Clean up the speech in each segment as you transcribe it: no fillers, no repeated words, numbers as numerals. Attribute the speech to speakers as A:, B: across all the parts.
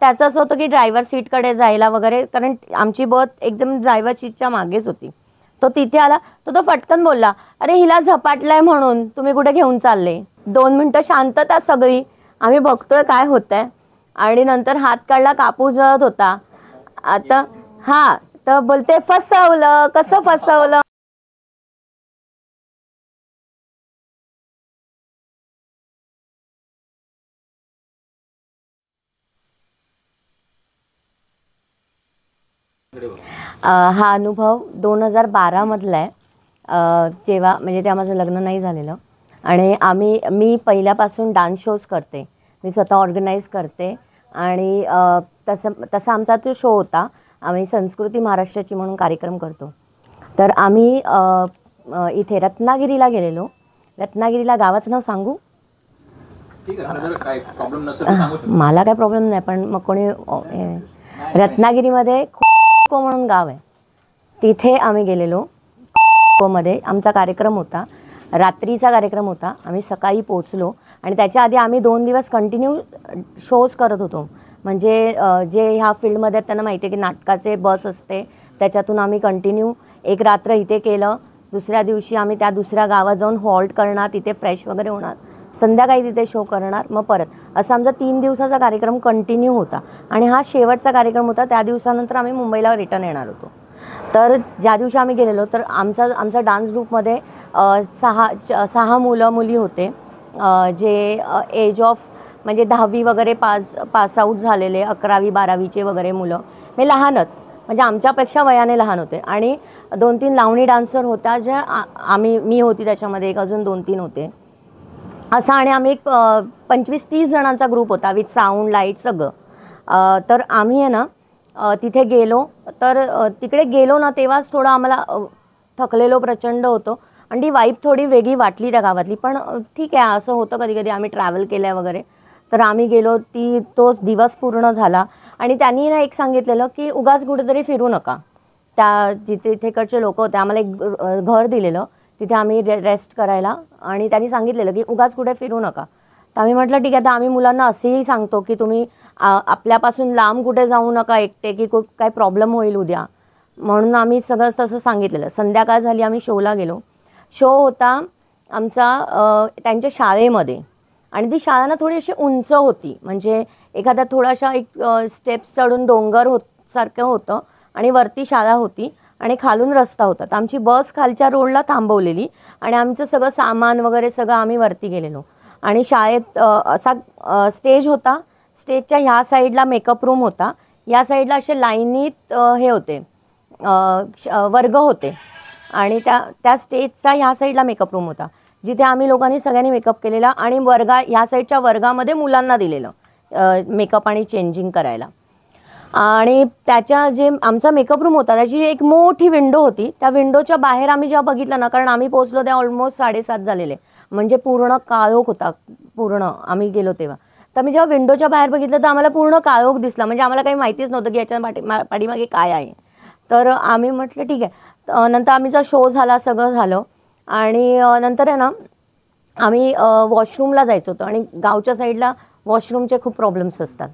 A: त्याचं असं होतं की ड्रायव्हर सीटकडे जायला वगैरे, कारण आमची बस एकदम ड्रायव्हर सीटच्या मागेच होती. तो तिथे आला, तो फटकन बोलला, अरे हिला झपाटलाय म्हणून तुम्ही कुठे घेऊन चालले. 2 मिनिटं शांतता सगळी, आम्ही बघतोय काय होतंय. आणि नंतर हात काढला, कापूस जळत होता. आता हां, तर बोलते फसवलं. कसं फसवलं? हा अनुभव 2012 मधला आहे. जेव्हा म्हणजे तेव्हा माझं लग्न नाही झालेलं आणि मी पहिल्यापासून डान्स शोज करते. मी स्वतः ऑर्गनाईज करते आणि तसा आमचा तो शो होता. आम्ही संस्कृती महाराष्ट्राची म्हणून कार्यक्रम करतो. तर आम्ही इथे रत्नागिरीला गेलेलो. रत्नागिरीला गावाचं नाव सांगू? मला काय प्रॉब्लेम नाही, पण मग कोणी रत्नागिरीमध्ये म्हणून गाव आहे, तिथे आम्ही गेलेलो. मध्ये आमचा कार्यक्रम होता, रात्रीचा कार्यक्रम होता. आम्ही सकाळी पोचलो आणि त्याच्या आधी आम्ही 2 दिवस कंटिन्यू शोज करत होतो. म्हणजे जे ह्या फील्डमध्ये त्यांना माहिती आहे की नाटकाचे बस असते, त्याच्यातून आम्ही कंटिन्यू एक रात्र इथे केलं. दुसऱ्या दिवशी आम्ही त्या दुसऱ्या गावात जाऊन हॉल्ट करणार, तिथे फ्रेश वगैरे होणार, संध्याकाळी तिथे शो करणार, मग परत असा आमचा 3 दिवसाचा कार्यक्रम कंटिन्यू होता. आणि हा शेवटचा कार्यक्रम होता. त्या दिवसानंतर आम्ही मुंबईला रिटर्न येणार होतो. तर ज्या दिवशी आम्ही गेलेलो तर आमचा डान्स ग्रुपमध्ये 6 मुलं मुली होते, जे एज ऑफ म्हणजे 10वी वगैरे पास आऊट झालेले, 11वी 12वीचे वगैरे मुलं, हे लहानच, म्हणजे आमच्यापेक्षा वयाने लहान होते. आणि 2-3 लावणी डान्सर होत्या, ज्या मी होती त्याच्यामध्ये, एक अजून 2-3 होते असा. आणि आम्ही एक 25-30 जणांचा ग्रुप होता, विथ साऊंड लाईट सगळं. तर आम्ही आहे ना तिथे गेलो. तर तिकडे गेलो ना तेव्हाच थोडं आम्हाला थकलेलो प्रचंड होतो आणि ती वाईब थोडी वेगळी वाटली त्या गावातली. पण ठीक आहे, असं होतं कधी कधी, आम्ही ट्रॅव्हल केलं वगैरे. तर आम्ही गेलो, तोच दिवस पूर्ण झाला. आणि त्यांनी ना एक सांगितलेलं की उगाच कुठेतरी फिरू नका. त्या तिथेकडचे लोक होते, आम्हाला एक घर दिलेलं तिथे आम्ही रेस्ट करायला, आणि त्यांनी सांगितलेलं की उगाच कुठे फिरू नका. तर आम्ही म्हटलं ठीक आहे. तर आम्ही मुलांना असेही सांगतो की तुम्ही आपल्यापासून लांब कुठे जाऊ नका एकटे, की काय प्रॉब्लेम होईल उद्या, म्हणून आम्ही सगळं तसं सांगितलेलं. संध्याकाळ झाली, आम्ही शोला गेलो. शो होता आमचा त्यांच्या शाळेमध्ये, आणि ती शाळा ना थोडी अशी उंच होती, म्हणजे एखाद्या थोडाशा एक स्टेप्स चढून डोंगर सारखं होतं, आणि वरती शाळा होती आणि खालून रस्ता होता. तर आमची बस खालच्या रोडला थांबवलेली आणि आमचं सगळं सामान वगैरे सगळं आम्ही वरती गेलेलो. आणि शाळेत असा स्टेज होता. स्टेजच्या ह्या साईडला मेकअप रूम होता, या साईडला असे लाईनीत हे होते वर्ग होते, आणि त्या स्टेजचा ह्या साईडला मेकअप रूम होता, जिथे आम्ही लोकांनी सगळ्यांनी मेकअप केलेला. आणि ह्या साईडच्या वर्गामध्ये मुलांना दिलेलं मेकअप आणि चेंजिंग करायला. आणि त्याच्या जे आमचा मेकअप रूम होता त्याची एक मोठी विंडो होती. त्या विंडोच्या बाहेर आम्ही जेव्हा बघितलं ना, कारण आम्ही पोहोचलो त्या ऑलमोस्ट 7:30 झालेले, म्हणजे पूर्ण काळोख होता पूर्ण आम्ही गेलो तेव्हा. तर मी जेव्हा विंडोच्या बाहेर बघितलं तर आम्हाला पूर्ण काळोख दिसला, म्हणजे आम्हाला काही माहितीच नव्हतं की याच्या पाठीमागे काय आहे. तर आम्ही म्हटलं ठीक आहे. नंतर आम्हीचा शो झाला, सगळं झालं, आणि नंतर आहे ना आम्ही वॉशरूमला जायचं होतं, आणि गावच्या साईडला वॉशरूमचे खूप प्रॉब्लेम्स असतात.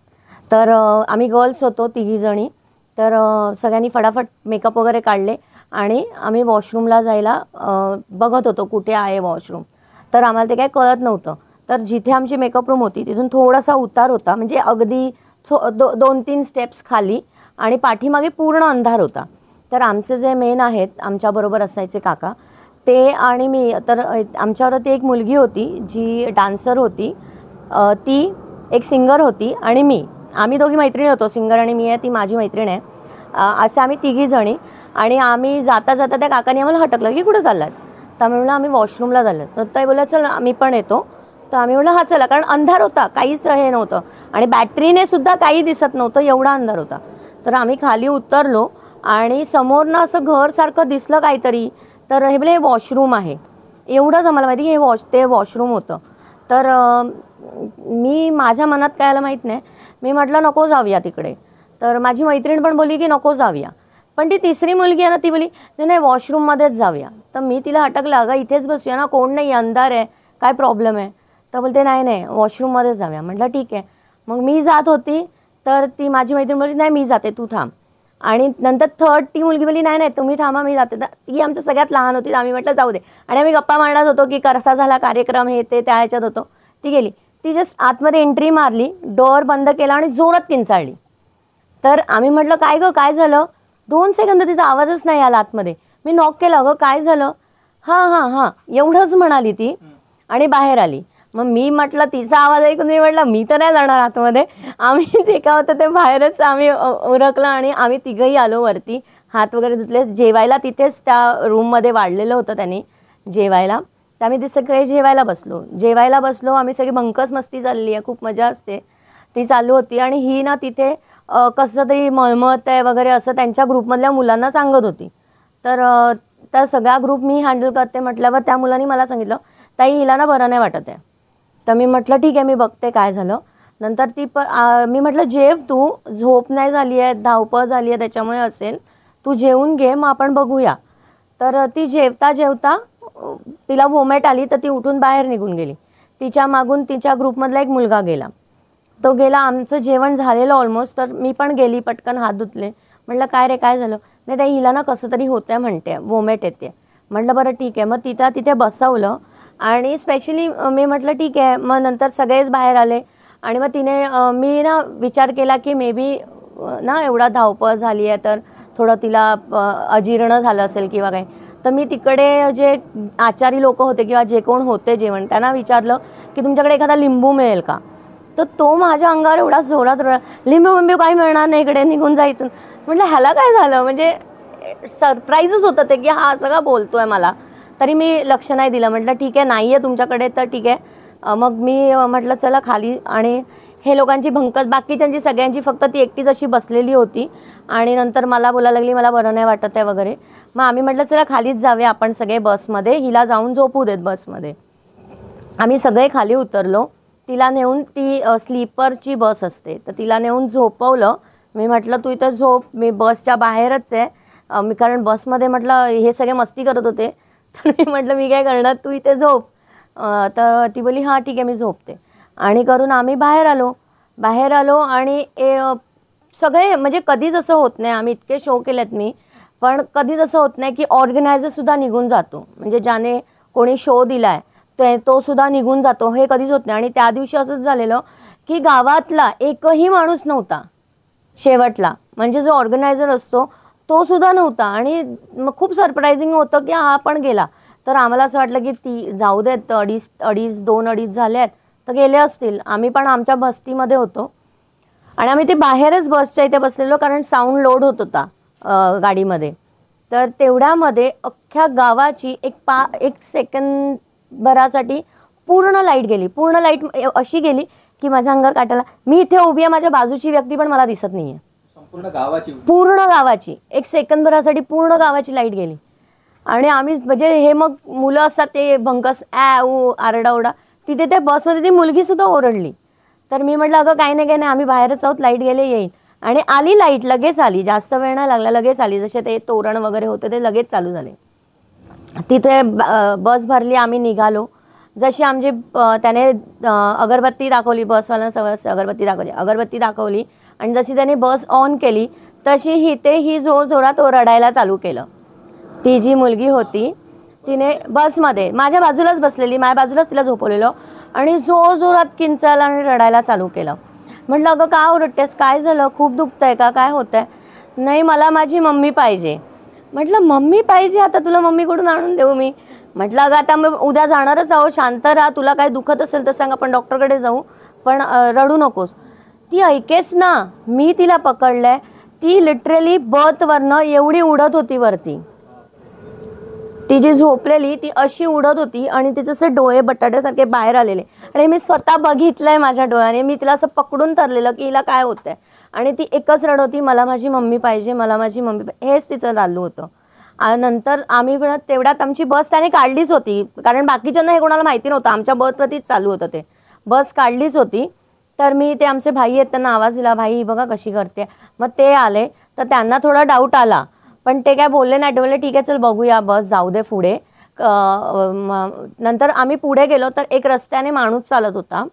A: तर आम्ही गर्ल्स होतो 3 जणी. तर सगळ्यांनी फटाफट मेकअप वगैरे काढले आणि आम्ही वॉशरूमला जायला बघत होतो कुठे आहे वॉशरूम. तर आम्हाला ते काही कळत नव्हतं. तर जिथे आमची मेकअप रूम होती तिथून थोडासा उतार होता, म्हणजे अगदी 2-3 स्टेप्स खाली, आणि पाठीमागे पूर्ण अंधार होता. तर आमचे जे मेन आहेत, आमच्याबरोबर असायचे काका, ते आणि मी, तर आमच्यावर एक मुलगी होती जी डान्सर होती, ती एक सिंगर होती, आणि मी, आम्ही दोघी मैत्रिणी होतो. सिंगर आणि मी आहे, ती माझी मैत्रीण आहे. असे आम्ही 3 जणी. आणि आम्ही जाता जाता त्या काकाने आम्हाला हटकलं की कुठं चाललात. तर आम्ही म्हणलं आम्ही वॉशरूमला चाललो. तर ते बोलला चल मी पण येतो. तर आम्ही म्हणलं हा चला, कारण अंधार होता, काहीच हे नव्हतं, आणि बॅटरीने सुद्धा काही दिसत नव्हतं, एवढा अंधार होता. तर आम्ही खाली उतरलो आणि समोरनं असं घरसारखं दिसलं काहीतरी. तर हे बोले वॉशरूम आहे, एवढंच आम्हाला माहिती की ते वॉशरूम होतं. तर मी माझ्या मनात काय आलं माहीत नाही, मी म्हटलं नको जाऊया तिकडे. तर माझी मैत्रीण पण बोलली की नको जाऊया. पण ती तिसरी मुलगी आहे ना, ती बोली नाही वॉशरूममध्येच जाऊया. तर मी तिला हटकलं, अगं इथेच बसूया ना, कोण नाही, अंधार आहे, काय प्रॉब्लेम आहे. तर बोलते नाही वॉशरूममध्येच जाऊया. म्हटलं ठीक आहे. मग मी जात होती तर ती माझी मैत्रीण बोलली नाही मी जाते तू थांब. आणि नंतर थर्ड ती मुलगी बोलली नाही नाही तुम्ही थांबा मी जाते. ती आमच्या सगळ्यात लहान होती. आम्ही म्हटलं जाऊ दे. आणि आम्ही गप्पा मारणार होतो की कसा झाला कार्यक्रम हे ते त्या ह्याच्यात होतो. ती गेली. ती जस्ट आतमध्ये एंट्री मारली, डोअर बंद केला आणि जोरात किंचाळली. तर आम्ही म्हटलं काय गं काय झालं. 2 सेकंद तिचा आवाजच नाही आला आतमध्ये. मी नॉक केला, गं काय झालं. हां हां हां एवढंच म्हणाली ती आणि बाहेर आली. मग मी म्हटलं तिचा आवाज ऐकून मी म्हटलं मी तर नाही जाणार आतमध्ये. आम्ही जे काय होतं ते बाहेरच आम्ही उरकलं आणि आम्ही तिघंही आलो वरती. हात वगैरे धुतले. जेवायला तिथेच त्या रूममध्ये वाढलेलं होतं त्यांनी जेवायला. तर आम्ही ते सगळे जेवायला बसलो. आम्ही सगळी भंकस मस्ती चालली आहे, खूप मजा असते ती चालू होती. आणि ही ना तिथे कसं तरी मळमळत आहे वगैरे असं त्यांच्या ग्रुपमधल्या मुलांना सांगत होती. तर त्या सगळा ग्रुप मी हँडल करते म्हटल्यावर त्या मुलांनी मला सांगितलं ताई हिला ना बरं नाही वाटत आहे. तर मी म्हटलं ठीक आहे मी बघते काय झालं. नंतर मी म्हटलं जेव तू, झोप नाही झाली आहे, धावपळ झाली आहे त्याच्यामुळे असेल, तू जेवून घे मग आपण बघूया. तर ती जेवता जेवता तिला वोमेट आली तर ती उठून बाहेर निघून गेली. तिच्या मागून तिच्या ग्रुपमधला एक मुलगा गेला. तो गेला. आमचं जेवण झालेलं ऑलमोस्ट. तर मी पण गेली, पटकन हात धुतले. म्हटलं काय रे काय झालं. नाही ताई हिला ना कसं तरी होतं आहे म्हणते, वोमेट येते. म्हटलं बरं ठीक आहे. मग तिथे बसवलं आणि स्पेशली मी म्हटलं ठीक आहे. मग नंतर सगळेच बाहेर आले आणि मग मी ना विचार केला की मे बी ना एवढा धावपळ झाली आहे तर थोडं तिला अजीर्ण झालं असेल किंवा काय. तर मी तिकडे जे आचारी लोक होते किंवा जे कोण होते जेवण त्यांना विचारलं की तुमच्याकडे एखादा लिंबू मिळेल का. तर तो माझ्या अंगावर एवढा जोरात लिंबू काही मिळणार नाही इकडे, निघून जा इथून. म्हटलं ह्याला काय झालं. म्हणजे सरप्राईजच होतं ते की हा असं का बोलतो आहे मला. तरी मी लक्ष नाही दिलं. म्हटलं ठीक आहे नाही आहे तुमच्याकडे तर ठीक आहे. मग मी म्हटलं चला खाली. आणि हे लोकांची भंकस बाकीच्यांची सगळ्यांची फक्त ती एकटीच अशी बसलेली होती. आणि नंतर मला बोलायला लागली मला बरं नाही वाटत आहे वगैरे. मग आम्ही म्हटलं चला खालीच जाऊया आपण सगळे बसमध्ये, हिला जाऊन झोपू देत बसमध्ये. आम्ही सगळे खाली उतरलो. तिला नेऊन ती स्लीपरची बस असते तर तिला नेऊन झोपवलं. मी म्हटलं तू इथं झोप, मी बसच्या बाहेरच आहे. मी कारण बसमध्ये म्हटलं हे सगळे मस्ती करत होते. तर मी म्हटलं मी काय करणार, तू इथे झोप. तर ती बोली हां ठीक आहे मी झोपते. आणि करून आम्ही बाहेर आलो आणि सगळे म्हणजे कधीच असं होत नाही. आम्ही इतके शो केलेत मी, पण कधीच असं होत नाही की ऑर्गनायझरसुद्धा निघून जातो. म्हणजे ज्याने कोणी शो दिला आहे तो सुद्धा निघून जातो, हे कधीच होत नाही. आणि त्या दिवशी असंच झालेलं की गावातला एकही माणूस नव्हता शेवटला. म्हणजे जो ऑर्गनायझर असतो तो सुद्धा नव्हता. आणि मग खूप सरप्रायझिंग होतं की हा पण गेला. तर आम्हाला असं वाटलं की जाऊ देत, 2-2:30 झाले आहेत तर गेले असतील. आम्ही पण आमच्या बस्तीमध्ये होतो आणि आम्ही ते बाहेरच बसच्या इथे बसलेलो कारण साऊंड लोड होत होता गाडीमध्ये. तर तेवढ्यामध्ये अख्ख्या गावाची एक सेकंद भरासाठी पूर्ण लाईट गेली. पूर्ण लाईट अशी गेली की माझ्या अंगावर काटाला. मी इथे उभी आहे, माझ्या बाजूची व्यक्ती पण मला दिसत नाही आहे. पूर्ण गावाची एक सेकंदभरासाठी पूर्ण गावाची लाईट गेली. आणि आम्ही म्हणजे हे मग मुलं असतात ते भंकस आरडाओरडा. तिथे त्या बसमध्ये ती मुलगीसुद्धा ओरडली. तर मी म्हटलं अगं काही नाही आम्ही बाहेरच आहोत, लाईट गेले येईल. आणि आली लाईट, लगेच आली, जास्त वेळ नाही लागला, लगेच आली. जसे ते तोरण वगैरे होते ते लगेच चालू झाले. तिथे बस भरली, आम्ही निघालो. जशी आमची त्याने अगरबत्ती दाखवली, बसवाल्यानं सगळं अगरबत्ती दाखवली. आणि जशी त्याने बस ऑन केली तशी ही जोरात रडायला चालू केलं. ती जी मुलगी होती तिने बसमध्ये माझ्या बाजूलाच बसलेली, माझ्या बाजूलाच तिला झोपवलेलं आणि जोरात किंचायला आणि रडायला चालू केलं. म्हटलं अगं का ओरडतेस, काय झालं, खूप दुखतंय का, काय होतंय. नाही मला माझी मम्मी पाहिजे. म्हटलं मम्मी पाहिजे, आता तुला मम्मीकडून आणून देऊ मी. म्हटलं अगं आता मग उद्या जाणारच आहो, शांत राहा, तुला काय दुखत असेल तर सांग, आपण डॉक्टरकडे जाऊ, पण रडू नकोस. ती ऐकेस ना. मी तिला पकडलंय. ती लिटरली बर्थवरनं एवढी उडत होती वरती. ती जी झोपलेली ती अशी उडत होती आणि तिचे असे डोळे बटाट्यासारखे बाहेर आलेले. आणि मी स्वतः बघितलंय माझ्या डोळ्याने. मी तिला असं पकडून धरलेलं की हिला काय होतंय. आणि ती एकच रड होती, मला माझी मम्मी पाहिजे, मला माझी मम्मी पाहिजे, हेच तिचं चालू होतं. आणि नंतर आम्ही तेवढ्यात आमची बस त्याने काढलीच होती, कारण बाकीच्यांना हे कोणाला माहिती नव्हतं, आमच्या बसवरतीच चालू होतं ते. बस काढलीच होती. तर मी ते आमचे भाई आहेत त्यांना आवाज दिला, भाई बघा कशी करते. मग ते आले तर त्यांना थोडा डाऊट आला, पण ते काय बोलले नाही. बोलले ठीक आहे चल बघूया, बस जाऊ दे पुढे. नंतर आम्ही पुढे गेलो तर एक रस्त्याने माणूस चालत होता.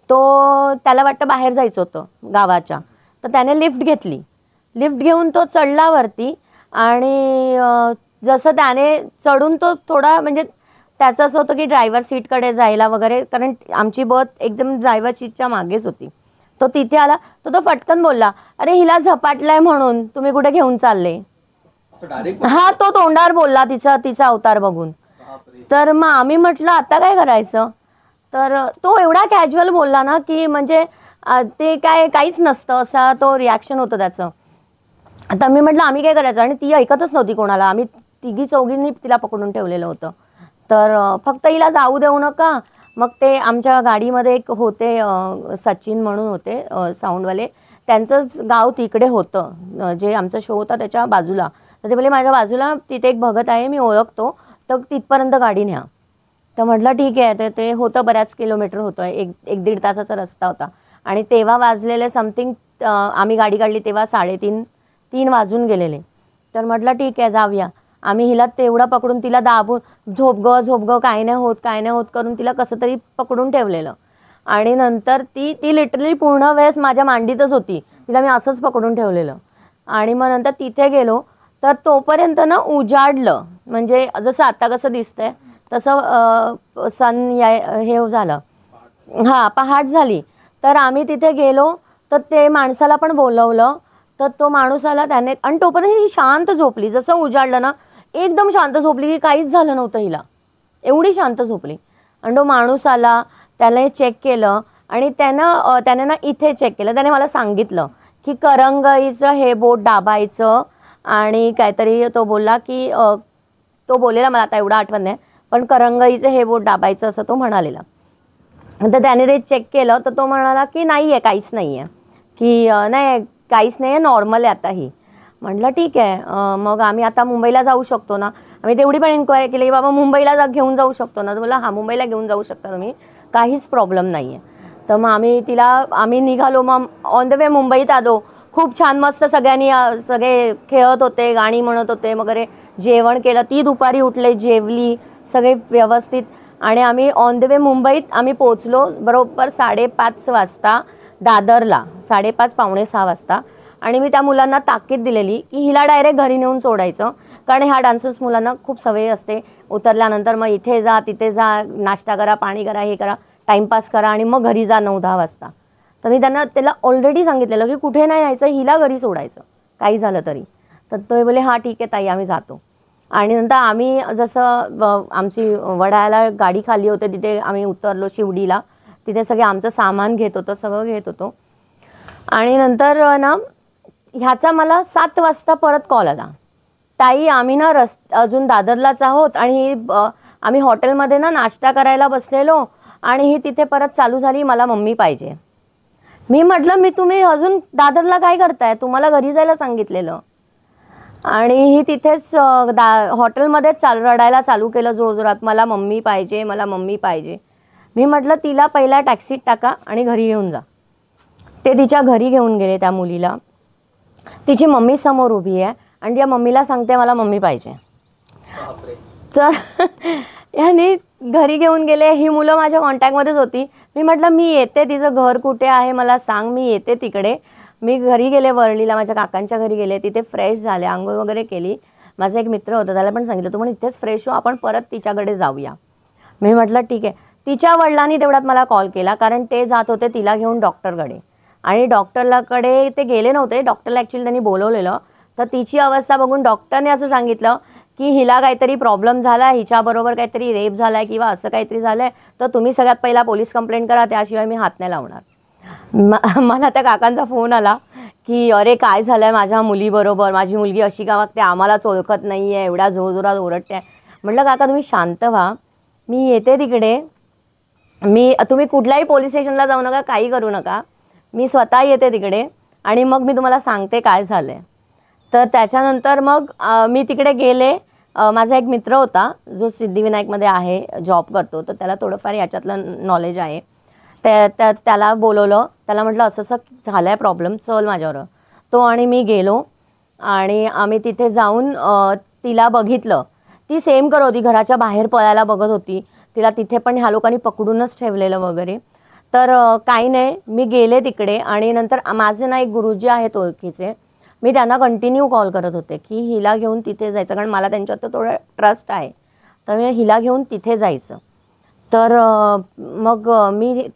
A: तो त्याला वाटतं बाहेर जायचं होतं गावाच्या. तर त्याने लिफ्ट घेतली. लिफ्ट घेऊन तो चढला वरती आणि जसं त्याने चढून तो थोडा म्हणजे त्याचं असं होतं की ड्रायव्हर सीटकडे जायला वगैरे, कारण आमची बस एकदम ड्रायव्हर सीटच्या मागेच होती. तो तिथे आला तो फटकन बोलला, अरे हिला झपाटलाय म्हणून तुम्ही कुठे घेऊन चालले. हा, तो तोंडावर बोलला तिचा अवतार बघून. तर मग आम्ही म्हटलं आता काय करायचं. तर तो एवढा कॅज्युअल बोलला ना की म्हणजे ते काहीच नसतं असा तो रिॲक्शन होतं त्याचं. आता मी म्हटलं आम्ही काय करायचं, आणि ती ऐकतच नव्हती कोणाला. आम्ही तिघी चौघींनी तिला पकडून ठेवलेलं होतं. तर फक्त हिला जाऊ देऊ नका. मग ते आमच्या गाडीमध्ये एक होते सचिन म्हणून होते साऊंडवाले, त्यांचंच गाव तिकडे होतं, जे आमचा शो होता त्याच्या बाजूला. तर ते बोलले माझ्या बाजूला तिथे एक भगत आहे मी ओळखतो, तर तिथपर्यंत गाडी न्या. तर म्हटलं ठीक आहे. तर ते होतं बऱ्याच किलोमीटर होतं, एक दीड तासाचा रस्ता होता. आणि तेव्हा वाजलेले समथिंग, आम्ही गाडी काढली तेव्हा 3:30 वाजून गेलेले. तर म्हटलं ठीक आहे जाऊया. आम्ही हिला तेवढं पकडून तिला दाबून झोप काय नाही होत करून तिला कसं तरी पकडून ठेवलेलं. आणि नंतर ती लिटरली पूर्ण वेळेस माझ्या मांडीतच होती. तिला मी असंच पकडून ठेवलेलं. आणि मग नंतर तिथे गेलो तर तोपर्यंत ना उजाडलं, म्हणजे जसं आता कसं दिसतंय तसं हे झालं. हां, पहाट झाली. तर आम्ही तिथे गेलो तर ते माणसाला पण बोलवलं. तर तो माणूस आला त्याने, आणि तोपर्यंत ही शांत झोपली. जसं उजाडलं ना एकदम शांत झोपली की काहीच झालं नव्हतं हिला, एवढी शांत झोपली. आणि तो माणूस आला, त्याने चेक केलं आणि त्याने ना इथे चेक केलं. त्याने मला सांगितलं की करंगईचं हे बोट दाबायचं आणि काहीतरी तो बोलला की तो बोललेला मला आता एवढं आठवण नाही, पण करंगईचं हे बोट दाबायचं असं तो म्हणालेला. तर त्याने ते चेक केलं तर तो म्हणाला की नाही आहे, काहीच नाही आहे, की नाही काहीच नाही आहे, नॉर्मल आहे आता ही. म्हटलं ठीक आहे. मग आम्ही आता मुंबईला जाऊ शकतो ना. आम्ही तेवढी पण इन्क्वायरी केली की बाबा मुंबईला घेऊन जाऊ शकतो ना. तर बोला हां मुंबईला घेऊन जाऊ शकता तुम्ही, काहीच प्रॉब्लेम नाही आहे. तर मग आम्ही निघालो. मग ऑन द वे मुंबईत आलो. खूप छान मस्त सगळ्यांनी सगळे खेळत होते, गाणी म्हणत होते वगैरे, जेवण केलं. ती दुपारी उठले, जेवली सगळे व्यवस्थित. आणि आम्ही ऑन द वे मुंबईत आम्ही पोचलो बरोबर 5:30 वाजता दादरला, 5:30 पावणे 6 वाजता. आणि मी त्या मुलांना ताकीद दिलेली की हिला डायरेक्ट घरी नेऊन सोडायचं, कारण ह्या डान्सर्स मुलांना खूप सवय असते उतरल्यानंतर मग इथे जा तिथे जा, नाश्ता करा, पाणी करा, हे करा, टाईमपास करा आणि मग घरी जा 9-10 वाजता. तर मी त्याला ऑलरेडी सांगितलेलं की कुठे नाही यायचं, हिला घरी सोडायचं काही झालं तरी. तर तो बोले हां ठीक आहे ताई आम्ही जातो. आणि नंतर आम्ही जसं आमची वडाळ्याला गाडी खाली होते तिथे आम्ही उतरलो शिवडीला. तिथे सगळे आमचं सामान घेत होतो, सगळं घेत होतो. आणि नंतर ना ह्याचा मला 7 वाजता परत कॉल आला, ताई आम्ही ना अजून दादरलाच आहोत आणि आम्ही हॉटेलमध्ये ना नाश्ता करायला बसलेलो आणि ही तिथे परत चालू झाली, मला मम्मी पाहिजे. मी म्हटलं तुम्ही अजून दादरला काय करताय, तुम्हाला घरी जायला सांगितलेलं. आणि ही तिथेच हॉटेलमध्येच रडायला चालू केलं जोरजोरात, मला मम्मी पाहिजे, मला मम्मी पाहिजे. मी म्हटलं तिला पहिला टॅक्सीत टाका आणि घरी घेऊन जा. ते तिच्या घरी घेऊन गेले त्या मुलीला. तिची मम्मी समोर उभी आहे आणि त्या मम्मीला सांगते मला मम्मी पाहिजे. तर यांनी घरी घेऊन गेले. ही मुलं माझ्या कॉन्टॅक्टमध्येच होती. मी म्हटलं मी येते, तिचं घर कुठे आहे मला सांग, मी येते तिकडे. मी घरी गेले वरळीला, माझ्या काकांच्या घरी गेले. तिथे फ्रेश झाले, आंघोळ वगैरे केली. माझा एक मित्र होता त्याला पण सांगितलं तू पण इथेच फ्रेश हो, आपण परत तिच्याकडे जाऊया. मी म्हटलं ठीक आहे. तिच्या वडिलांनी तेवढ्यात मला कॉल केला, कारण ते जात होते तिला घेऊन डॉक्टरकडे. आणि डॉक्टरकडे ते गेले नव्हते, डॉक्टरला ॲक्च्युली त्यांनी बोलवलेलं. तर तिची अवस्था बघून डॉक्टरने असं सांगितलं की हिला काहीतरी प्रॉब्लेम झाला आहे, हिच्याबरोबर काहीतरी रेप झाला आहे किंवा असं काहीतरी झालं आहे, तर तुम्ही सगळ्यात पहिला पोलीस कंप्लेंट करा, त्याशिवाय मी हात नाही लावणार. मला त्या काकांचा फोन आला की अरे काय झालं आहे माझ्या मुलीबरोबर, माझी मुलगी अशी का वागते, आम्हालाच ओळखत नाही आहे, एवढ्या जोरजोरात ओरडते आहे. म्हटलं काका तुम्ही शांत व्हा, मी येते तिकडे, तुम्ही कुठल्याही पोलीस स्टेशनला जाऊ नका, काही करू नका, मी स्वतः येते तिकडे आणि मग मी तुम्हाला सांगते काय झालं आहे. तर त्याच्यानंतर मग मी तिकडे गेले. माझा एक मित्र होता जो सिद्धिविनायकमध्ये आहे, जॉब करतो, तर त्याला थोडंफार याच्यातलं नॉलेज आहे. त्याला बोलवलं, त्याला म्हटलं असं असं झालं आहे प्रॉब्लेम, चल माझ्यावर. तो आणि मी गेलो आणि आम्ही तिथे जाऊन तिला बघितलं. ती सेम करत होती, घराच्या बाहेर पळायला बघत होती. तिला तिथे पण ह्या लोकांनी पकडूनच ठेवलेलं वगैरे. तर काही नाही, मी गेले तिकडे आणि नंतर माझे ना एक गुरुजी आहेत ओळखीचे, मी त्यांना कंटिन्यू कॉल करत होते की हिला घेऊन तिथे जायचं, कारण मला त्यांच्यावर तर थोडं ट्रस्ट आहे, तर मी हिला घेऊन तिथे जायचं. तर मग मी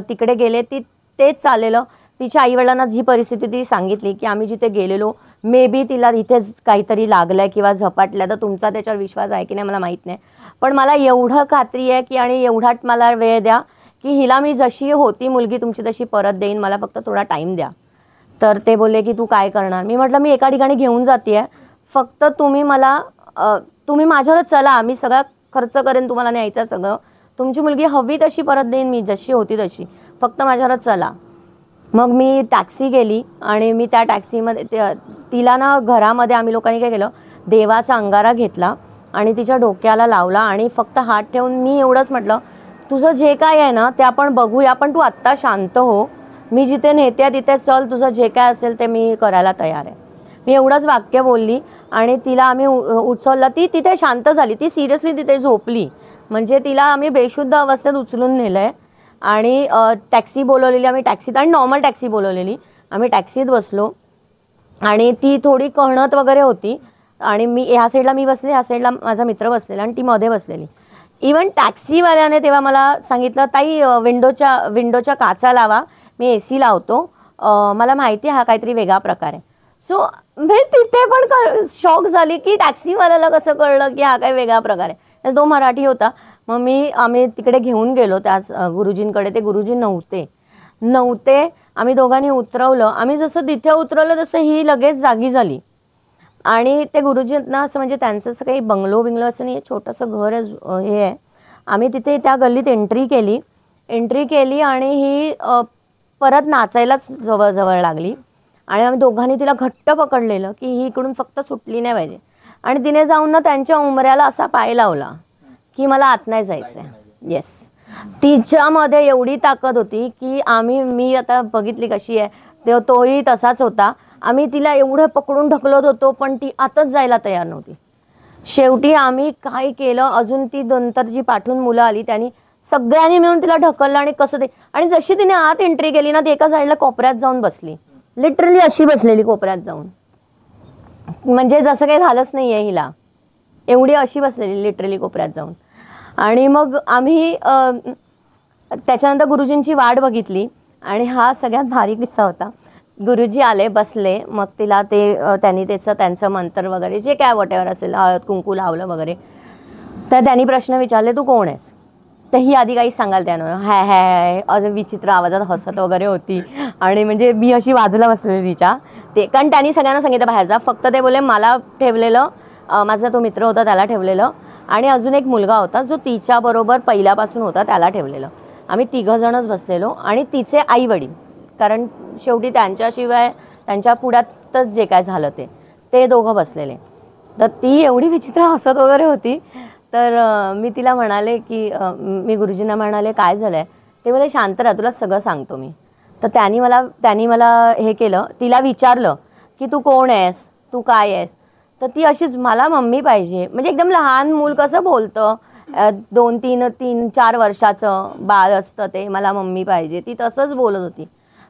A: तिकडे गेले. तेच चाललेलं. तिच्या आईवडिलांना जी परिस्थिती ती सांगितली की आम्ही जिथे गेलेलो मे बी तिला इथेच काहीतरी लागलं आहे किंवा झपाटलं. तर तुमचा त्याच्यावर विश्वास आहे की नाही मला माहीत नाही, पण मला एवढं खात्री आहे की आणि एवढा मला वेळ द्या की हिला मी जशी होती मुलगी तुमची तशी परत देईन, मला फक्त थोडा टाईम द्या. तर ते बोलले की तू काय करणार. मी म्हटलं मी एका ठिकाणी घेऊन जाते आहे, फक्त तुम्ही मला तुम्ही माझ्यावरच चला, मी सगळा खर्च करेन तुम्हाला न्यायचं सगळं, तुमची मुलगी हवी तशी परत देईन मी, जशी होती तशी, फक्त माझ्यावरच चला. मग मी टॅक्सी गेली आणि मी त्या टॅक्सीमध्ये तिला ना घरामध्ये आम्ही लोकांनी काय केलं, देवाचा अंगारा घेतला आणि तिच्या डोक्याला लावला आणि फक्त हात ठेवून मी एवढंच म्हटलं, तुझं जे काय आहे ना ते आपण बघूया, पण तू आत्ता शांत हो, मी जिथे नेते तिथे चल, तुझं जे काय असेल ते मी करायला तयार आहे. मी एवढंच वाक्य बोलली आणि तिला आम्ही उचललं. ती तिथे शांत झाली, ती सिरियसली तिथे झोपली. म्हणजे तिला आम्ही बेशुद्ध अवस्थेत उचलून नेलं आहे आणि टॅक्सी बोलवलेली आम्ही, टॅक्सीत आणि नॉर्मल टॅक्सी बोलवलेली, आम्ही टॅक्सीत बसलो आणि ती थोडी कळणत वगैरे होती आणि मी ह्या साईडला मी बसले, ह्या साईडला माझा मित्र बसलेला आणि ती मध्ये बसलेली. इवन टॅक्सीवाल्याने तेव्हा मला सांगितलं, ताई विंडोच्या काचा लावा, मी AC लावतो, मला माहिती आहे हा काहीतरी वेगळा प्रकार आहे. सो मी तिथे पण शॉक झाली की टॅक्सीवाल्याला कसं कळलं की हा काय वेगळा प्रकार आहे. तर तो मराठी होता. मग आम्ही तिकडे घेऊन गेलो त्याच गुरुजींकडे. ते गुरुजी नव्हते. आम्ही दोघांनी उतरवलं. आम्ही जसं तिथे उतरवलं तसं ही लगेच जागी झाली आणि ते गुरुजींना असं म्हणजे त्यांचं असं काही बंगलो असं नाही, छोटंसं घर हे आहे. आम्ही तिथे त्या गल्लीत एंट्री केली आणि ही परत नाचायलाच जवळ लागली आणि आम्ही दोघांनी तिला घट्ट पकडलेलं की ही इकडून फक्त सुटली नाही पाहिजे. आणि तिने जाऊन ना त्यांच्या उंबऱ्याला असा पाय लावला की मला आत नाही जायचं आहे. येस, तिच्यामध्ये एवढी ताकद होती की मी आता बघितली कशी आहे, तोही तसाच होता. आम्ही तिला एवढं पकडून ढकलत होतो पण ती आतच जायला तयार नव्हती. शेवटी आम्ही काय केलं, अजून ती नंतर जी पाठून मुलं आली त्यांनी सगळ्यांनी मिळून तिला ढकललं आणि कसं ते, आणि जशी तिने आत एंट्री केली ना ती एका साईडला कोपऱ्यात जाऊन बसली, लिटरली अशी बसलेली कोपऱ्यात जाऊन, म्हणजे जसं काही झालंच नाही आहे हिला, एवढी अशी बसलेली लिटरली कोपऱ्यात जाऊन. आणि मग आम्ही त्याच्यानंतर गुरुजींची वाट बघितली आणि हा सगळ्यात भारी किस्सा होता. गुरुजी आले, बसले, मग तिला त्यांनी त्यांचं मंत्र वगैरे जे काय वॉटेवर असेल, हळद कुंकू लावलं वगैरे. तर त्यांनी प्रश्न विचारले, तू कोण आहेस. तर ही आधी काही सांगाल त्यानं हाय असं विचित्र आवाजात हसत वगैरे होती आणि म्हणजे मी अशी बाजूला बसलेली तिच्या. कारण त्यांनी सगळ्यांना सांगितलं बाहेरचा, फक्त ते बोले मला ठेवलेलं, माझा तो मित्र होता त्याला ठेवलेलं आणि अजून एक मुलगा होता जो तिच्याबरोबर पहिल्यापासून होता त्याला ठेवलेलं. आम्ही 3 जणच बसलेलो आणि तिचे आई वडील, कारण शेवटी त्यांच्याशिवाय त्यांच्या पुढ्यातच जे काय झालं ते दोघं बसलेले. तर ती एवढी विचित्र हसत वगैरे होती. तर मी तिला म्हणाले की मी गुरुजींना म्हणाले काय झालं आहे. ते बोले शांत राहा, तुला सगळं सांगतो मी. तर त्यांनी मला हे केलं, तिला विचारलं की तू कोण आहेस, तू काय आहेस. तर ती अशीच, मला मम्मी पाहिजे, म्हणजे एकदम लहान मूल कसं बोलतं, 2-3-4 वर्षाचं बाळ असतं ते, मला मम्मी पाहिजे, ती तसंच बोलत होती.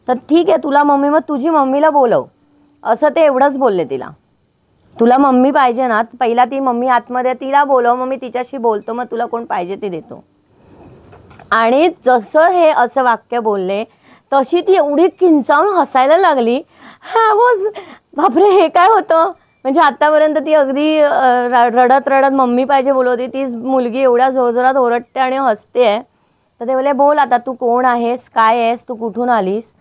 A: तर ठीक आहे तुला मम्मी, मग तुझी मम्मीला बोलव, असं ते एवढंच बोलले तिला. तुला मम्मी पाहिजे ना, पहिला ती मम्मी आतमध्ये, तिला बोलव, मग मी तिच्याशी बोलतो, मग तुला कोण पाहिजे ते देतो. आणि जसं हे असं वाक्य बोलले तशी ती एवढी किंचाळून हसायला लागली. बापरे हे काय होतं, म्हणजे आतापर्यंत ती अगदी रडत मम्मी पाहिजे बोलवते, ती मुलगी एवढ्या जोरजोरात ओरडते आणि हसते आहे. तर ते बोलले बोल आता तू कोण आहेस, काय आहेस, तू कुठून आलीस.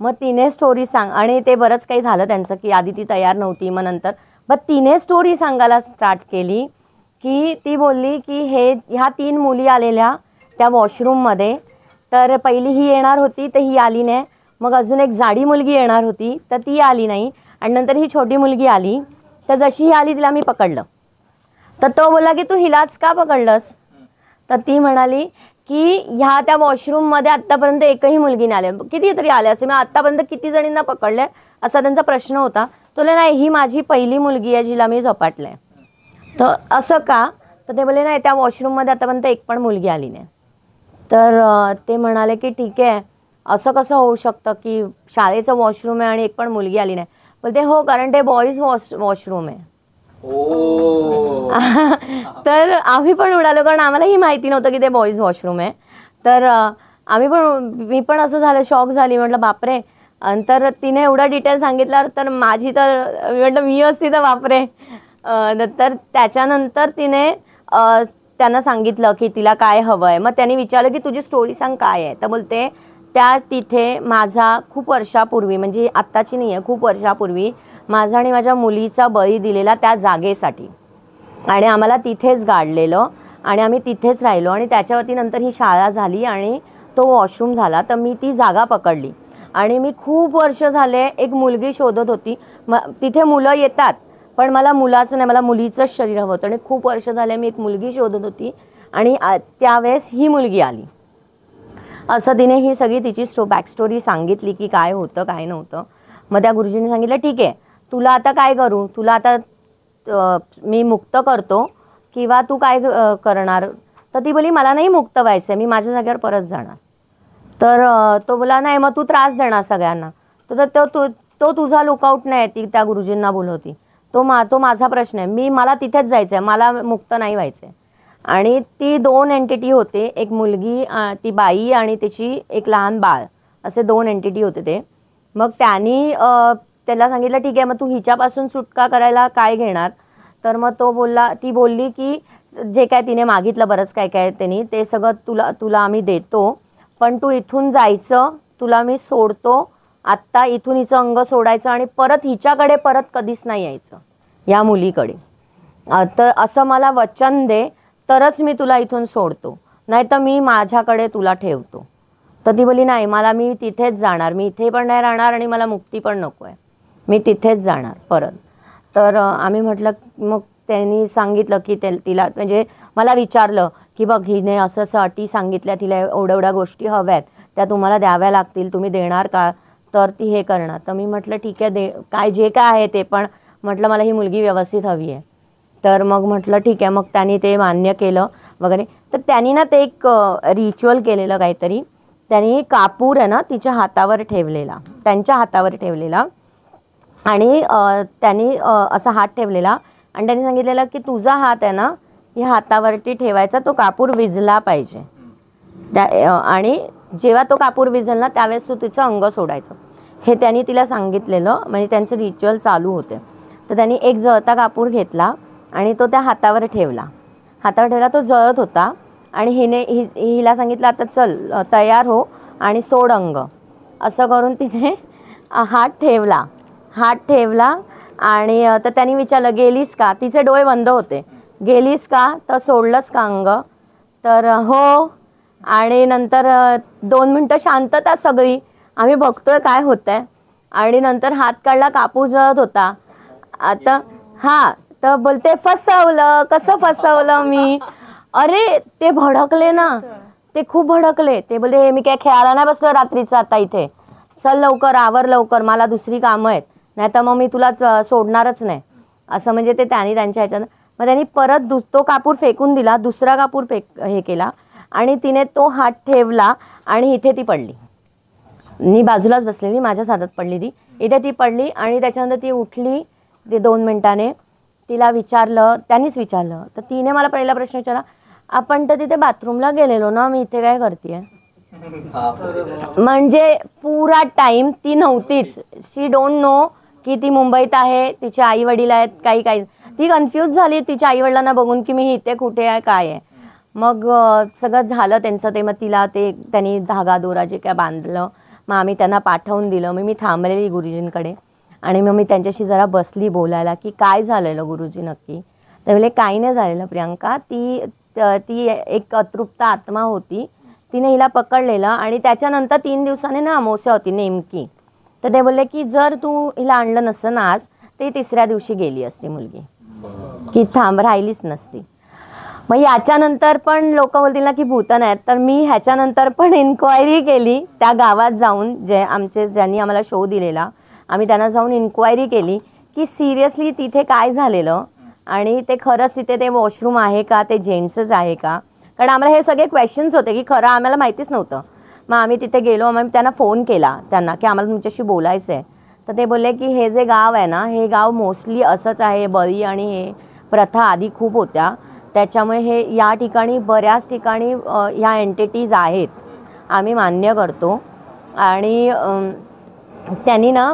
A: मग तिने स्टोरी सांग, आणि ते बरंच काही झालं त्यांचं की आधी ती तयार नव्हती, मग नंतर मग तिने स्टोरी सांगायला स्टार्ट केली की ती बोलली की ह्या 3 मुली आलेल्या त्या वॉशरूममध्ये. तर पहिली ही येणार होती तर ही आली नाही, मग अजून एक जाडी मुलगी येणार होती तर ती आली नाही, आणि नंतर ही छोटी मुलगी आली. तर जशी ही आली तिला मी पकडलं. तर तो बोलला की तू हिलाच का पकडलंस. तर ती म्हणाली की ह्या त्या वॉशरूममध्ये आत्तापर्यंत एकही मुलगी नाही आल्या, कितीतरी आल्या असे, मी आत्तापर्यंत किती जणींना पकडलं असा त्यांचा प्रश्न होता. तुला नाही, ही माझी पहिली मुलगी आहे जिला मी झपाटलं आहे. तर असं का. तर ते बोलले नाही, त्या वॉशरूममध्ये आतापर्यंत एक पण मुलगी आली नाही. तर ते म्हणाले की ठीक आहे, असं कसं होऊ शकतं की शाळेचं वॉशरूम आहे आणि एक पण मुलगी आली नाही. बोलते हो कारण ते बॉईज वॉशरूम आहे. तर आम्ही पण उडालो कारण आम्हालाही माहिती नव्हतं की ते बॉईज वॉशरूम आहे. तर मी पण असं झालं, शॉक झाली. म्हटलं बापरे. तर तिने एवढा डिटेल सांगितल्यावर तर माझी तर म्हटलं मी असती तर बापरे. तर त्याच्यानंतर तिने त्यांना सांगितलं की तिला काय हवं आहे. मग त्यांनी विचारलं की तुझी स्टोरी सांग काय आहे. तर बोलते त्या तिथे माझा खूप वर्षापूर्वी, म्हणजे आत्ताची नाही आहे, खूप वर्षापूर्वी माझा आणि माझ्या मुलीचा बळी दिलेला त्या जागेसाठी, आणि आम्हाला तिथेच गाडलेलं आणि आम्ही तिथेच राहिलो. आणि त्याच्यावरती नंतर ही शाळा झाली आणि तो वॉशरूम झाला. तर मी ती जागा पकडली आणि मी खूप वर्ष झाले एक मुलगी शोधत होती. तिथे मुलं येतात पण मला मुलाचं नाही, मला मुलीचंच शरीर हवं होतं. आणि खूप वर्ष झाले मी एक मुलगी शोधत होती आणि त्यावेळेस ही मुलगी आली. असं तिने ही सगळी तिची बॅकस्टोरी सांगितली की काय होतं काय नव्हतं. मग त्या गुरुजींनी सांगितलं ठीक आहे, तुला आता काय करू, तुला आता मी मुक्त करतो किंवा तू काय करणार. तर ती बोली मला नाही मुक्त व्हायचं आहे, मी माझ्या जागेवर परत जाणार. तर तो बोला नाही मग तू त्रास देणार सगळ्यांना. तर तो तुझा लुकआउट नाही. ती त्या गुरुजींना बोलवती, तो माझा प्रश्न आहे, मला तिथेच जायचं आहे, मला मुक्त नाही व्हायचं आहे. आणि ती 2 एंटिटी होते, एक मुलगी ती बाई आणि तिची एक लहान बाळ, असे 2 एंटिटी होते ते. मग त्यांनी त्याला सांगितलं ठीक आहे मग तू हिच्यापासून सुटका करायला काय घेणार. तर मग ती बोलली की जे काय तिने मागितलं बरंच काय काय त्यांनी ते सगळं तुला आम्ही देतो, पण तू इथून जायचं, तुला मी सोडतो आत्ता, इथून हिचं अंग सोडायचं आणि परत हिच्याकडे परत कधीच नाही यायचं, या मुलीकडे. तर असं मला वचन दे तरच मी तुला इथून सोडतो, नाही तर मी माझ्याकडे तुला ठेवतो. तर ती बोली नाही मी तिथेच जाणार, मी इथे पण नाही राहणार आणि मला मुक्ती पण नको आहे, मी तिथेच जाणार परत. तर आम्ही म्हटलं, मग त्यांनी सांगितलं की तिला म्हणजे मला विचारलं की बघ हिने असं असं अटी सांगितल्या, तिला एवढ्या गोष्टी हव्यात, त्या तुम्हाला द्याव्या लागतील, तुम्ही देणार का. तर ती हे करणार. तर मी म्हटलं ठीक आहे काय जे काय आहे ते, पण म्हटलं मला ही मुलगी व्यवस्थित हवी आहे. तर मग म्हटलं ठीक आहे. मग त्यांनी ते मान्य केलं वगैरे. तर त्यांनी ना ते एक रिच्युअल केलेलं काहीतरी, त्यांनी कापूर आहे ना तिच्या हातावर ठेवलेला, त्यांच्या हातावर ठेवलेला, आणि त्यांनी असा हात ठेवलेला आणि त्यांनी सांगितलेलं की तुझा हात आहे ना या हातावरती ठेवायचा, तो कापूर विझला पाहिजे. आणि जेव्हा तो कापूर विझल ना त्यावेळेस तू तिचं अंग सोडायचं, हे त्यांनी तिला सांगितलेलं. म्हणजे त्यांचे रिच्युअल चालू होते. तर त्यांनी एक जळता कापूर घेतला आणि तो त्या हातावर ठेवला. तो जळत होता आणि हिला सांगितलं आता चल तयार हो आणि सोड अंग. असं करून तिने हात ठेवला आणि तर त्यांनी विचारलं गेलीस का. तिचे डोळे बंद होते. गेलीस का, तर सोडलंस का अंग. तर हो. आणि नंतर 2 मिनटं शांतता सगळी, आम्ही बघतोय काय होतंय. आणि नंतर हात काढला, कापूर जळत होता. आता तर बोलते फसवलं, कसं फसवलं मी. अरे ते भडकले ना, ते खूप भडकले. ते बोलले मी काय खेळायला नाही बसलो रात्रीचं आता इथे, चल लवकर आवर लवकर, मला दुसरी कामं आहेत, नाही तर मग मी तुला सोडणारच नाही. असं म्हणजे ते त्यांच्या ह्याच्यानं. मग त्यांनी परत तो कापूर फेकून दिला, दुसरा कापूर हे केला आणि तिने तो हात ठेवला आणि इथे ती पडली. मी बाजूलाच बसलेली, माझ्याच हातात पडली ती, इथे ती पडली. आणि त्याच्यानंतर ती उठली. ते 2 मिनिटाने तिला त्यांनीच विचारलं. तर तिने मला पहिला प्रश्न विचारला, आपण तर तिथे बाथरूमला गेलेलो ना, मी इथे काय करते. म्हणजे पुरा टाईम ती नव्हतीच. शी डोंट नो की ती मुंबईत आहे, तिचे आई वडील आहेत, काही ती कन्फ्यूज झाली तिच्या आई वडिलांना बघून की मी इथे कुठे आहे काय आहे. मग सगळं झालं त्यांचं ते. मग तिला त्यांनी धागा दोरा जे काय बांधलं, मग आम्ही त्यांना पाठवून दिलं. मी थांबलेली गुरुजींकडे आणि मग मी त्यांच्याशी जरा बसली बोलायला की काय झालेलं गुरुजी नक्की. तर म्हणजे काही नाही झालेलं प्रियांका, ती एक अतृप्त आत्मा होती, तिने हिला पकडलेलं. आणि त्याच्यानंतर 3 दिवसाने ना अमावस्या होती नेमकी. तर ते बोलले की जर तू हिला आणलं नसतं ना आज, ते 3ऱ्या दिवशी गेली असती मुलगी, की राहिलीच नसती. मग याच्यानंतर पण लोक बोलतील ना की भूतन आहेत. तर मी ह्याच्यानंतर पण इन्क्वायरी केली त्या गावात जाऊन, ज्यांनी आम्हाला शो दिलेला, आम्ही त्यांना जाऊन इन्क्वायरी केली की सिरियसली तिथे काय झालेलं आणि ते खरंच तिथे ते वॉशरूम आहे का, ते जेंट्सच आहे का. कारण आम्हाला हे सगळे क्वेश्चन्स होते की खरं आम्हाला माहितीच नव्हतं. मग आम्ही तिथे गेलो, मग त्यांना फोन केला त्यांना की आम्हाला तुमच्याशी बोलायचं आहे. तर ते बोलले की हे जे गाव आहे ना, हे गाव मोस्टली असंच आहे, बळी आणि हे प्रथा आधी खूप होत्या, त्याच्यामुळे हे या ठिकाणी बऱ्याच ठिकाणी ह्या एंटिटीज आहेत, आम्ही मान्य करतो. आणि त्यांनी ना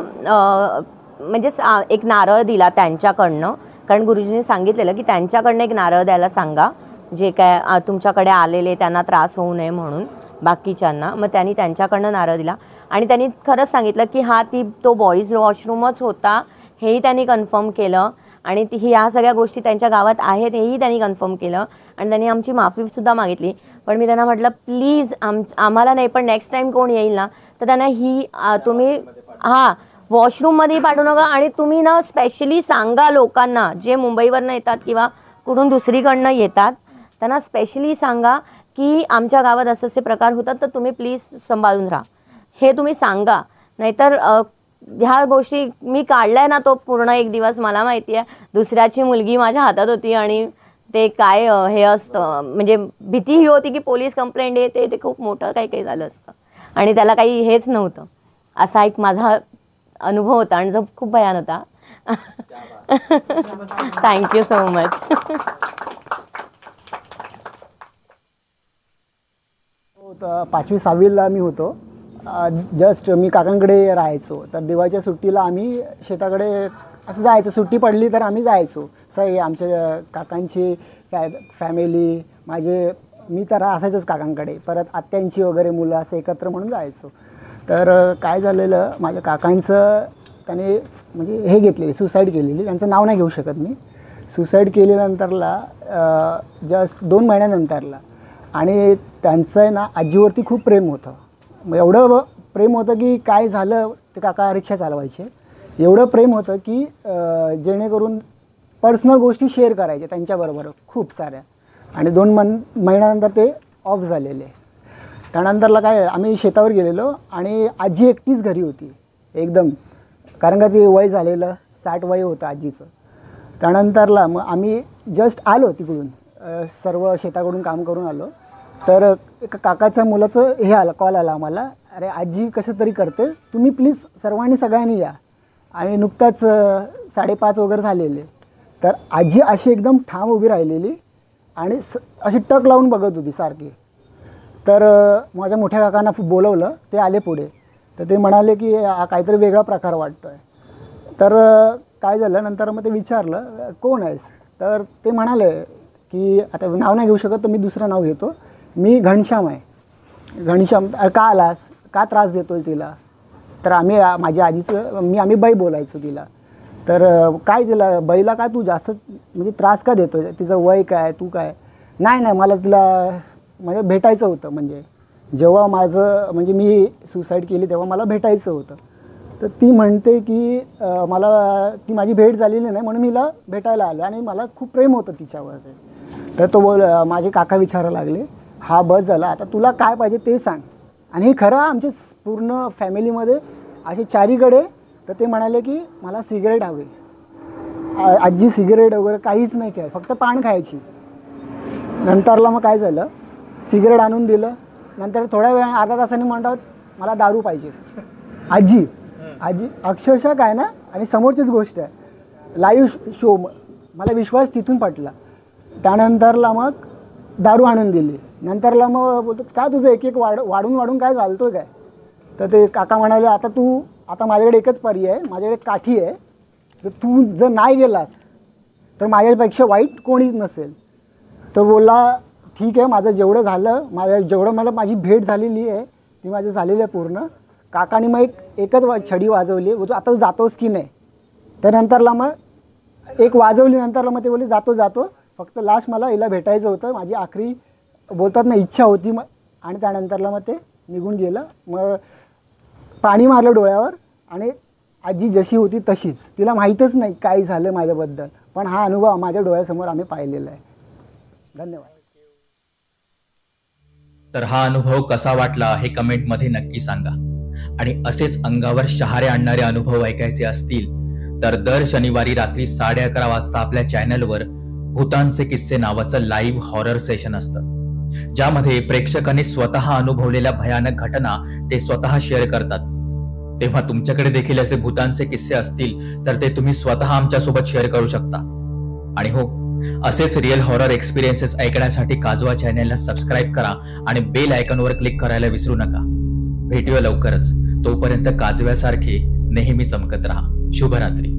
A: म्हणजे एक नारळ दिला त्यांच्याकडनं, कारण गुरुजींनी सांगितलेलं की त्यांच्याकडनं एक नारळ द्यायला सांगा जे काय तुमच्याकडे आलेले त्यांना त्रास होऊ नये म्हणून बाकीच्यांना. मग त्यांनी त्यांच्याकडनं नारळ दिला आणि त्यांनी खरंच सांगितलं की तो बॉईज वॉशरूमच होता हेही त्यांनी कन्फर्म केलं आणि ह्या सगळ्या गोष्टी त्यांच्या गावात आहेत हेही त्यांनी कन्फर्म केलं आणि त्यांनी आमची माफीसुद्धा मागितली. पण मी त्यांना म्हटलं प्लीज आम्हाला नाही, पण नेक्स्ट टाईम कोण येईल ना तर त्यांना तुम्ही वॉशरूममध्येही पाठवू नका आणि तुम्ही ना स्पेशली सांगा लोकांना जे मुंबईवरनं येतात किंवा कुठून दुसरीकडनं येतात, त्यांना स्पेशली सांगा की आमच्या गावात असे प्रकार होतात, तर तुम्ही प्लीज सांभाळून राहा, हे तुम्ही सांगा. नाहीतर ह्या गोष्टी मी काढल्या ना तो पूर्ण एक दिवस, मला माहिती आहे दुसऱ्याची मुलगी माझ्या हातात होती आणि ते काय हे असतं, म्हणजे भीती ही होती की पोलीस कंप्लेंट येते, ते खूप मोठं काही झालं असतं आणि त्याला काही हेच नव्हतं. असा एक माझा अनुभव होता आणि जो खूप भयान होता. Thank you so much.
B: 5वी 6वीला मी होतो. जस्ट मी काकांकडे राहायचो. तर दिवाळीच्या सुट्टीला आम्ही शेताकडे असं जायचो, सुट्टी पडली तर आम्ही जायचो. सगळे आमच्या काकांची फॅमिली, मी तर असायचोच काकांकडे, परत आत्यांची वगैरे मुलं असं एकत्र म्हणून जायचो. तर काय झालेलं, माझ्या काकांचं त्याने म्हणजे हे घेतलेली, सुसाईड केलेली. त्यांचं नाव नाही घेऊ शकत मी. सुसाईड केल्यानंतरला जस्ट 2 महिन्यानंतरला, आणि त्यांचं आहे ना आजीवरती खूप प्रेम होतं. मग एवढं प्रेम होतं की काय झालं, ते काका रिक्षा चालवायचे, एवढं प्रेम होतं की जेणेकरून पर्सनल गोष्टी शेअर करायचे त्यांच्याबरोबर खूप साऱ्या. आणि 2 महिन्यानंतर ते ऑफ झालेले. त्यानंतरला काय, आम्ही शेतावर गेलेलो आणि आजी एकटीच घरी होती एकदम, कारण का ते वय झालेलं 60 वय होतं आजीचं. त्यानंतरला मग आम्ही जस्ट आलो तिकडून, सर्व शेताकडून काम करून आलो. तर एका काकाच्या मुलाचं हे आलं, कॉल आला आम्हाला, अरे आजी कसं तरी करते, तुम्ही प्लीज सगळ्यांनी या. आणि नुकताच 5:30 वगैरे झालेले. तर आजी अशी एकदम ठाम उभी राहिलेली आणि अशी टक लावून बघत होती सारखी. तर माझ्या मोठ्या काकांना बोलवलं, ते आले पुढे. तर ते म्हणाले की हा काहीतरी वेगळा प्रकार वाटतो आहे. तर काय झालं, नंतर मग ते विचारलं कोण आहेस, तर ते म्हणाले की आता नाव नाही घेऊ शकत तर मी दुसरं नाव घेतो, मी घनश्याम आहे. घनश्याम का आलास, का त्रास देतोय तिला. तर माझ्या आजीचं आम्ही बाई बोलायचो तिला. तर काय तिला बाईला काय तू जास्त म्हणजे त्रास का देतोय, तिचं वय काय, तू काय. नाही मला तिला म्हणजे भेटायचं होतं, म्हणजे जेव्हा म्हणजे मी सुसाईड केली तेव्हा मला भेटायचं होतं. तर ती म्हणते की ती माझी भेट झालेली नाही म्हणून मी हिला भेटायला आलो आणि मला खूप प्रेम होतं तिच्यावर. तर तो माझे काका विचारायला लागले, हा बस झाला, आता तुला काय पाहिजे ते सांग. आणि हे खरं आमच्या पूर्ण फॅमिलीमध्ये असे चारीकडे. तर ते म्हणाले की मला सिगरेट हवी. आजी सिगरेट वगैरे काहीच नाही काय, फक्त पान खायची. नंतरला मग काय झालं, सिगरेट आणून दिलं. नंतर थोड्या वेळ अर्धा तासाने म्हणतात मला दारू पाहिजे. आजी अक्षरशः काय ना, आणि समोरचीच गोष्ट आहे, लाईव्ह शो, मला विश्वास तिथून पटला. त्यानंतरला मग दारू आणून दिली. नंतरला मग बोलतो का तुझं एक वाढून काय चालतोय काय. तर ते काका म्हणाले आता माझ्याकडे एकच पर्याय आहे, माझ्याकडे काठी आहे, तू जर नाही गेलास तर माझ्यापेक्षा वाईट कोणीच नसेल. तर बोलला ठीक आहे, माझं जेवढं झालं, जेवढं मला माझी भेट झालेली आहे ती माझी झालेली आहे पूर्ण. काकाने मग एकच छडी वाजवली, आता तू जातोस की नाही. त्यानंतरला मग एक वाजवली, नंतरला मग ते बोलले जातो, फक्त लास्ट मला हिला भेटायचं होतं, माझी आखरी बोलतात ना इच्छा होती. मग आणि त्यानंतरला मग ते निघून गेलं. मग पाणी मारलं डोळ्यावर आणि आजी जशी होती तशीच, तिला माहीतच नाही काय झालं माझ्याबद्दल, पण हा अनुभव माझ्या डोळ्यासमोर आम्ही पाहिलेला आहे. धन्यवाद.
C: तर हा अनुभव कसा वाटला हे कमेंटमध्ये नक्की सांगा. आणि असेच अंगावर शहारे आणणारे अनुभव ऐकायचे असतील तर दर शनिवारी रात्री 11:30 वाजता आपल्या चॅनलवर भूतांचे किस्से नावाचं लाईव्ह हॉरर सेशन असतं. ज्यामध्ये प्रेक्षकांनी स्वतः अनुभवलेल्या भयानक घटना ते स्वतः शेअर करतात. तेव्हा तुमच्याकडे देखील असे भूतांचे किस्से असतील तर ते तुम्ही स्वतः आमच्यासोबत शेअर करू शकता. आणि हो, असेच रिअल हॉरर एक्सपिरियन्सेस ऐकण्यासाठी काजवा चॅनलला सबस्क्राईब करा आणि बेल आयकॉनवर क्लिक करायला विसरू नका. भेटूया लवकरच. तोपर्यंत काजव्यासारखे नेहमी चमकत राहा. शुभरात्री.